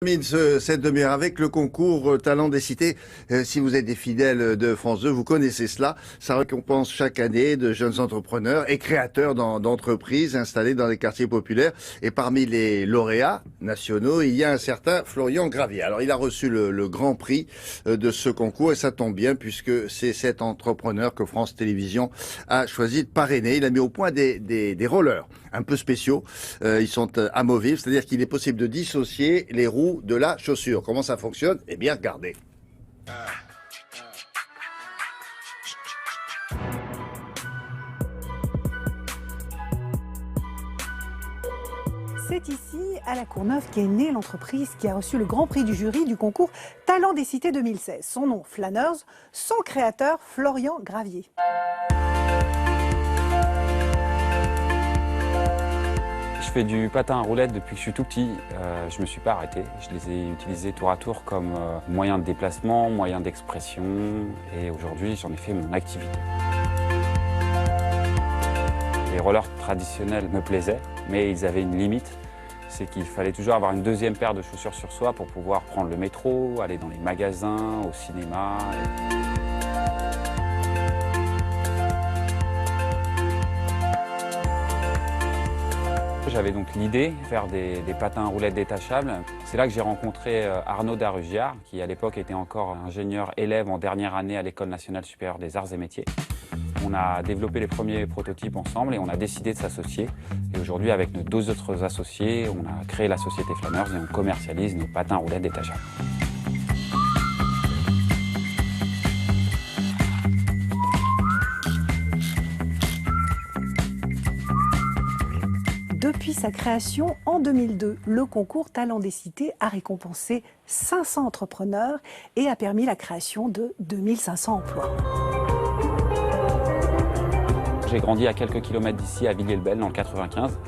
Termine cette demi-heure avec le concours Talent des Cités. Si vous êtes des fidèles de France 2, vous connaissez cela. Ça récompense chaque année de jeunes entrepreneurs et créateurs d'entreprises installées dans les quartiers populaires. Et parmi les lauréats nationaux, il y a un certain Florian Gravier. Alors, il a reçu le grand prix de ce concours et ça tombe bien puisque c'est cet entrepreneur que France Télévisions a choisi de parrainer. Il a mis au point des rollers un peu spéciaux. Ils sont amovibles, c'est-à-dire qu'il est possible de dissocier les roues de la chaussure. Comment ça fonctionne? Eh bien, regardez. C'est ici, à la Courneuve, qu'est née l'entreprise qui a reçu le grand prix du jury du concours Talent des Cités 2016. Son nom, Flâneurs, son créateur, Florian Gravier. Je fais du patin à roulettes depuis que je suis tout petit. Je ne me suis pas arrêté. Je les ai utilisés tour à tour comme moyen de déplacement, moyen d'expression. Et aujourd'hui, j'en ai fait mon activité. Les rollers traditionnels me plaisaient, mais ils avaient une limite. C'est qu'il fallait toujours avoir une deuxième paire de chaussures sur soi pour pouvoir prendre le métro, aller dans les magasins, au cinéma. J'avais donc l'idée de faire des patins à roulettes détachables. C'est là que j'ai rencontré Arnaud Darugiard, qui à l'époque était encore ingénieur élève en dernière année à l'École nationale supérieure des arts et métiers. On a développé les premiers prototypes ensemble et on a décidé de s'associer. Et aujourd'hui, avec nos deux autres associés, on a créé la société Flâneurs et on commercialise nos patins à roulettes détachables. Depuis sa création en 2002, le concours Talent des Cités a récompensé 500 entrepreneurs et a permis la création de 2500 emplois. J'ai grandi à quelques kilomètres d'ici, à Villiers-le-Bel, dans le 95.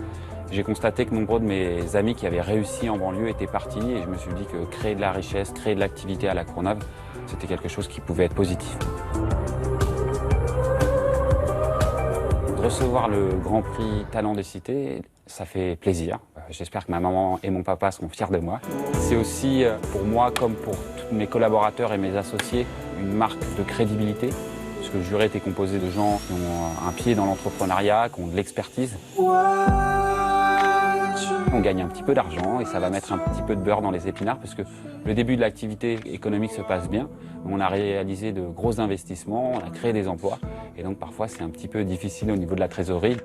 J'ai constaté que nombreux de mes amis qui avaient réussi en banlieue étaient partis et je me suis dit que créer de la richesse, créer de l'activité à la Courneuve, c'était quelque chose qui pouvait être positif. Recevoir le Grand Prix Talent des Cités, ça fait plaisir. J'espère que ma maman et mon papa seront fiers de moi. C'est aussi pour moi, comme pour tous mes collaborateurs et mes associés, une marque de crédibilité. Parce que le jury était composé de gens qui ont un pied dans l'entrepreneuriat, qui ont de l'expertise. On gagne un petit peu d'argent et ça va mettre un petit peu de beurre dans les épinards parce que le début de l'activité économique se passe bien. On a réalisé de gros investissements, on a créé des emplois et donc parfois c'est un petit peu difficile au niveau de la trésorerie.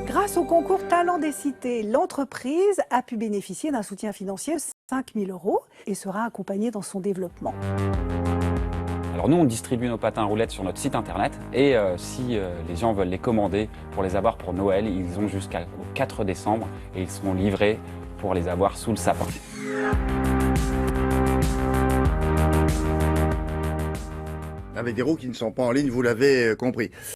Grâce au concours Talent des Cités, l'entreprise a pu bénéficier d'un soutien financier de 5 000 € et sera accompagnée dans son développement. Alors nous, on distribue nos patins à roulettes sur notre site internet et si les gens veulent les commander pour les avoir pour Noël, ils ont jusqu'au 4 décembre et ils seront livrés pour les avoir sous le sapin. Avec des roues qui ne sont pas en ligne, vous l'avez compris.